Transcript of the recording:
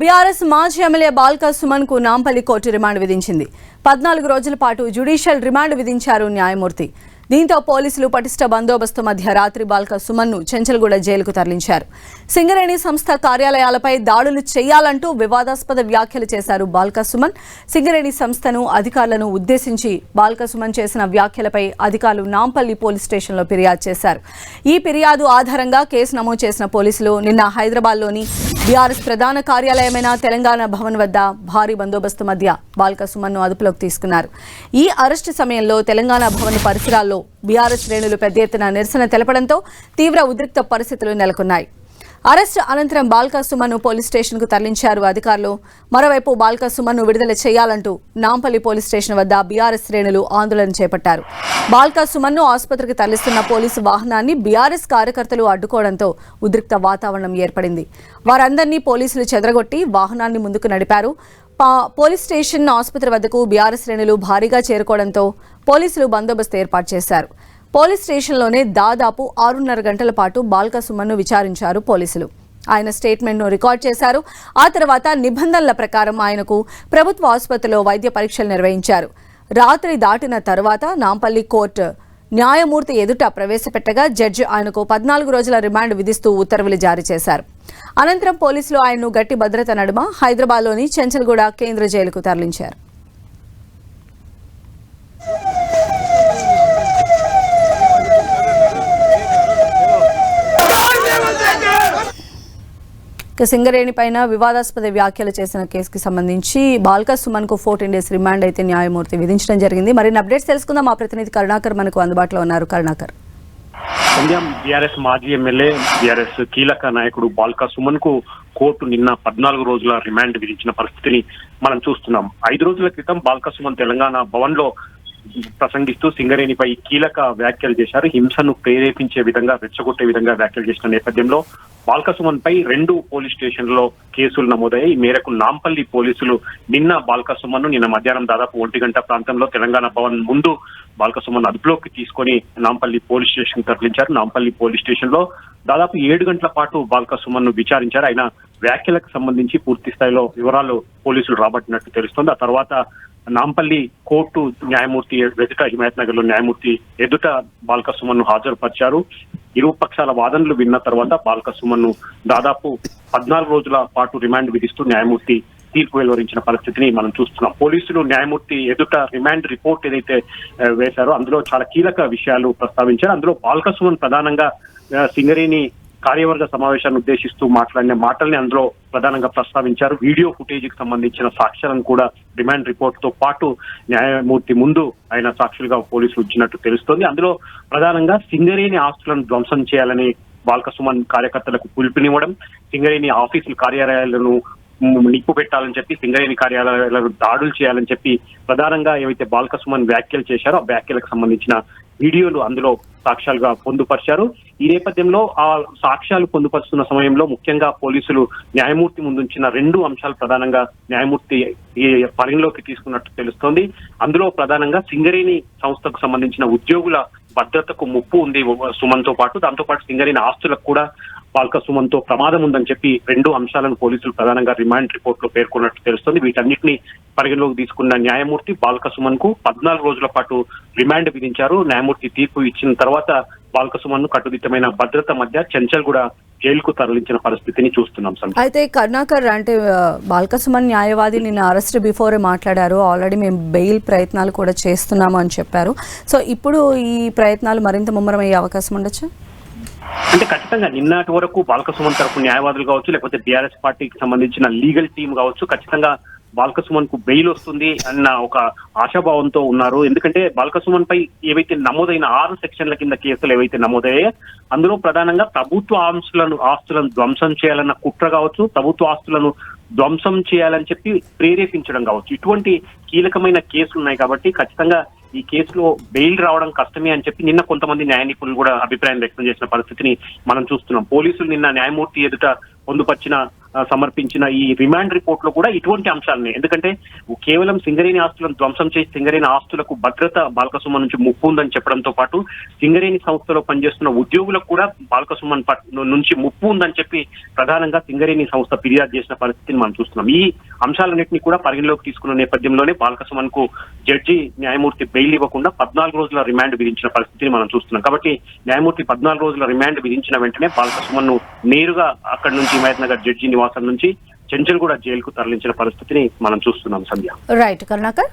BRS మాజీ MLA Balka Suman కు Nampally court remand విధించింది. 14 రోజుల పాటు జ్యుడిషియల్ రిమాండ్ విధించారు న్యాయమూర్తి. దీంతో పోలీసులు పటిష్ట బందోబస్తు మధ్య రాత్రి బాల్క సుమన్ ను చెంచల్గూడ జైలుకు తరలించారు. సింగరేణి సంస్థ కార్యాలయాలపై దాడులు చేయాలంటూ వివాదాస్పద వ్యాఖ్యలు చేశారు బాల్క సుమన్. సింగరేణి సంస్థను అధికారులను ఉద్దేశించి బాల్క సుమన్ చేసిన వ్యాఖ్యలపై అధికారులు నాంపల్లి పోలీస్ స్టేషన్లో ఫిర్యాదు చేశారు. ఈ ఫిర్యాదు ఆధారంగా కేసు నమోదు చేసిన పోలీసులు నిన్న హైదరాబాద్లోని బీఆర్ఎస్ ప్రధాన కార్యాలయమైన తెలంగాణ భవన్ వద్ద భారీ బందోబస్తు మధ్య బాల్క సుమన్ ను అదుపులోకి తీసుకున్నారు. ఈ అరెస్టు సమయంలో తెలంగాణ భవన్ పరిసరాల్లో బీఆర్ఎస్ శ్రేణులు పెద్ద ఎత్తున నిరసన తెలపడంతో తీవ్ర ఉద్రిక్త పరిస్థితులు నెలకొన్నాయి. అరెస్టు అనంతరం బాల్క సుమన్ ను పోలీస్ స్టేషన్ కు తరలించారు అధికారులు. మరోవైపు బాల్క సుమన్ ను విడుదల చేయాలంటూ నాంపల్లి పోలీస్ స్టేషన్ వద్ద బీఆర్ఎస్ శ్రేణులు ఆందోళన చేపట్టారు. బాల్క సుమన్ ను ఆసుపత్రికి తరలిస్తున్న పోలీసు వాహనాన్ని బీఆర్ఎస్ కార్యకర్తలు అడ్డుకోవడంతో ఉద్రిక్త వాతావరణం ఏర్పడింది. వారందరినీ పోలీసులు చెదరగొట్టి వాహనాన్ని ముందుకు నడిపారు. పోలీస్ స్టేషన్ ఆసుపత్రి వద్దకు బీఆర్ఎస్ శ్రేణులు భారీగా చేరుకోవడంతో పోలీసులు బందోబస్తు ఏర్పాటు చేశారు. పోలీస్ స్టేషన్లోనే దాదాపు 6.5 గంటల పాటు బాల్క సుమన్ ను విచారించారు పోలీసులు. ఆయన స్టేట్మెంట్ను రికార్డ్ చేశారు. ఆ తర్వాత నిబంధనల ప్రకారం ఆయనకు ప్రభుత్వ ఆసుపత్రిలో వైద్య పరీక్షలు నిర్వహించారు. రాత్రి దాటిన తర్వాత నాంపల్లి కోర్టు న్యాయమూర్తి ఎదుట ప్రవేశపెట్టగా జడ్జి ఆయనకు 14 రోజుల రిమాండ్ విధిస్తూ ఉత్తర్వులు జారీ చేశారు. అనంతరం పోలీసులు ఆయన్ను గట్టి భద్రత నడుమ హైదరాబాద్లోని చెంచల్గూడ కేంద్ర జైలుకు తరలించారు. సింగరేణి పైన వివాదాస్పద వ్యాఖ్యలు చేసిన కేసుకి సంబంధించి బాల్క సుమన్ కు 14 డేస్ రిమాండ్ అయితే న్యాయమూర్తి విధించడం జరిగింది. మరిన్ని అప్డేట్స్ తెలుసుకుందాం. మా ప్రతినిధి కరుణాకర్ మనకు అందుబాటులో ఉన్నారు. కరుణాకర్, బీఆర్ఎస్ మాజీ ఎమ్మెల్యే బీఆర్ఎస్ కీలక నాయకుడు బాల్క సుమన్ కు కోర్టు నిన్న 14 రోజుల రిమాండ్ విధించిన పరిస్థితిని మనం చూస్తున్నాం. 5 రోజుల క్రితం బాల్క సుమన్ తెలంగాణ భవన్ లో ప్రసంగిస్తూ సింగరేణిపై కీలక వ్యాఖ్యలు చేశారు. హింసను ప్రేరేపించే విధంగా, రెచ్చగొట్టే విధంగా వ్యాఖ్యలు చేసిన నేపథ్యంలో బాల్క సుమన్ పై 2 పోలీస్ స్టేషన్లలో కేసులు నమోదయ్యాయి. ఈ మేరకు నాంపల్లి పోలీసులు నిన్న బాల్క సుమన్ ను నిన్న మధ్యాహ్నం దాదాపు 1 గంట ప్రాంతంలో తెలంగాణ భవన్ ముందు బాల్క సుమన్ అదుపులోకి తీసుకొని నాంపల్లి పోలీస్ స్టేషన్ తరలించారు. నాంపల్లి పోలీస్ స్టేషన్ లో దాదాపు 7 గంటల పాటు బాల్క సుమన్ ను విచారించారు. ఆయన వ్యాఖ్యలకు సంబంధించి పూర్తి స్థాయిలో వివరాలు పోలీసులు రాబట్టినట్టు తెలుస్తోంది. ఆ తర్వాత నాంపల్లి కోర్టు న్యాయమూర్తి ఎదుట, హిమాయత్ నగర్ లో న్యాయమూర్తి ఎదుట బాల్క సుమన్ ను హాజరుపరిచారు. ఇరు పక్షాల వాదనలు విన్న తర్వాత బాల్క సుమన్ ను దాదాపు 14 రోజుల పాటు రిమాండ్ విధిస్తూ న్యాయమూర్తి తీర్పు వెలువరించిన పరిస్థితిని మనం చూస్తున్నాం. పోలీసులు న్యాయమూర్తి ఎదుట రిమాండ్ రిపోర్ట్ ఏదైతే వేశారో అందులో చాలా కీలక విషయాలు ప్రస్తావించారు. అందులో బాల్క సుమన్ ప్రధానంగా సింగరేణి కార్యవర్గ సమావేశాన్ని ఉద్దేశిస్తూ మాట్లాడిన మాటల్ని అందులో ప్రధానంగా ప్రస్తావించారు. వీడియో ఫుటేజ్ కి సంబంధించిన సాక్ష్యాలను కూడా రిమాండ్ రిపోర్ట్ తో పాటు న్యాయమూర్తి ముందు ఆయన సాక్షులుగా పోలీసులు ఉంచినట్టు తెలుస్తోంది. అందులో ప్రధానంగా సింగరేణి ఆస్తులను ధ్వంసం చేయాలని బాల్క సుమన్ కార్యకర్తలకు పిలుపునివ్వడం, సింగరేణి ఆఫీసులు కార్యాలయాలను నిప్పు పెట్టాలని చెప్పి, సింగరేణి కార్యాలయాలను దాడులు చేయాలని చెప్పి ప్రధానంగా ఏవైతే బాల్క సుమన్ వ్యాఖ్యలు చేశారో ఆ వ్యాఖ్యలకు సంబంధించిన వీడియోలు అందులో సాక్ష్యాలుగా పొందుపరిచారు. ఈ నేపథ్యంలో ఆ సాక్ష్యాలు పొందుపరుస్తున్న సమయంలో ముఖ్యంగా పోలీసులు న్యాయమూర్తి ముందుంచిన 2 అంశాలు ప్రధానంగా న్యాయమూర్తి ఈ పరిగణలోకి తీసుకున్నట్టు తెలుస్తోంది. అందులో ప్రధానంగా సింగరేణి సంస్థకు సంబంధించిన ఉద్యోగుల భద్రతకు ముప్పు ఉంది సుమన్ తో పాటు, దాంతో పాటు సింగరేణి ఆస్తులకు కూడా బాల్క సుమన్ తో ప్రమాదం ఉందని చెప్పి 2 అంశాలను పోలీసులు ప్రధానంగా రిమాండ్ రిపోర్ట్ లో పేర్కొన్నట్టు తెలుస్తోంది. వీటన్నిటిని పరిగణలోకి తీసుకున్న న్యాయమూర్తి బాల్క సుమన్ కు 14 రోజుల పాటు రిమాండ్ విధించారు. న్యాయమూర్తి తీర్పు ఇచ్చిన తర్వాత బాల్క సుమన్ ను కట్టుదిట్టమైన భద్రత మధ్య చెంచల్గూడ జైలుకు తరలించిన పరిస్థితిని చూస్తున్నాం. అయితే కరుణాకర్, అంటే బాల్క సుమన్ న్యాయవాది నిన్న అరెస్ట్ బిఫోరే మాట్లాడారు. ఆల్రెడీ మేము బెయిల్ ప్రయత్నాలు కూడా చేస్తున్నాము అని చెప్పారు. సో ఇప్పుడు ఈ ప్రయత్నాలు మరింత ముమ్మరం అయ్యే అవకాశం ఉండొచ్చు? అంటే ఖచ్చితంగా నిన్నటి వరకు బాల్క సుమన్ తరపు న్యాయవాదులు కావచ్చు, లేకపోతే బీఆర్ఎస్ పార్టీకి సంబంధించిన లీగల్ టీం కావచ్చు, ఖచ్చితంగా బాల్క సుమన్ కు బెయిల్ వస్తుంది అన్న ఒక ఆశాభావంతో ఉన్నారు. ఎందుకంటే బాల్క సుమన్ పై ఏవైతే నమోదైన 6 సెక్షన్ల కింద కేసులు ఏవైతే నమోదయ్యాయో అందులో ప్రధానంగా ప్రభుత్వ ఆస్తులను ధ్వంసం చేయాలన్న కుట్ర కావచ్చు, ప్రభుత్వ ఆస్తులను ధ్వంసం చేయాలని చెప్పి ప్రేరేపించడం కావచ్చు, ఇటువంటి కీలకమైన కేసులు ఉన్నాయి. కాబట్టి ఖచ్చితంగా ఈ కేసులో బెయిల్ రావడం కష్టమే అని చెప్పి నిన్న కొంతమంది న్యాయ నిపుణులు కూడా అభిప్రాయం వ్యక్తం చేసిన పరిస్థితిని మనం చూస్తున్నాం. పోలీసులు నిన్న న్యాయమూర్తి ఎదుట సమర్పించిన ఈ రిమాండ్ రిపోర్ట్ లో కూడా ఇటువంటి అంశాలని, ఎందుకంటే కేవలం సింగరేణి ఆస్తులను ధ్వంసం చేసి సింగరేణి ఆస్తులకు భద్రత బాల్కసుమన్ నుంచి ముప్పు ఉందని చెప్పడంతో పాటు సింగరేణి సంస్థలో పనిచేస్తున్న ఉద్యోగులకు కూడా బాల్కసుమన్ నుంచి ముప్పు ఉందని చెప్పి ప్రధానంగా సింగరేణి సంస్థ ఫిర్యాదు చేసిన పరిస్థితిని మనం చూస్తున్నాం. ఈ అంశాలన్నింటినీ కూడా పరిగణలోకి తీసుకున్న నేపథ్యంలోనే బాల్కసుమన్ కు జడ్జి న్యాయమూర్తి బెయిల్ ఇవ్వకుండా 14 రోజుల రిమాండ్ విధించిన పరిస్థితిని మనం చూస్తున్నాం. కాబట్టి న్యాయమూర్తి 14 రోజుల రిమాండ్ విధించిన వెంటనే బాల్కసుమన్ ను నేరుగా అక్కడి నుంచి హిమాయత్ నగర్ జడ్జి నివాసం నుంచి చెంచల్గూడ జైలుకు తరలించిన పరిస్థితిని మనం చూస్తున్నాం. సంధ్య. రైట్ కరుణాకర్.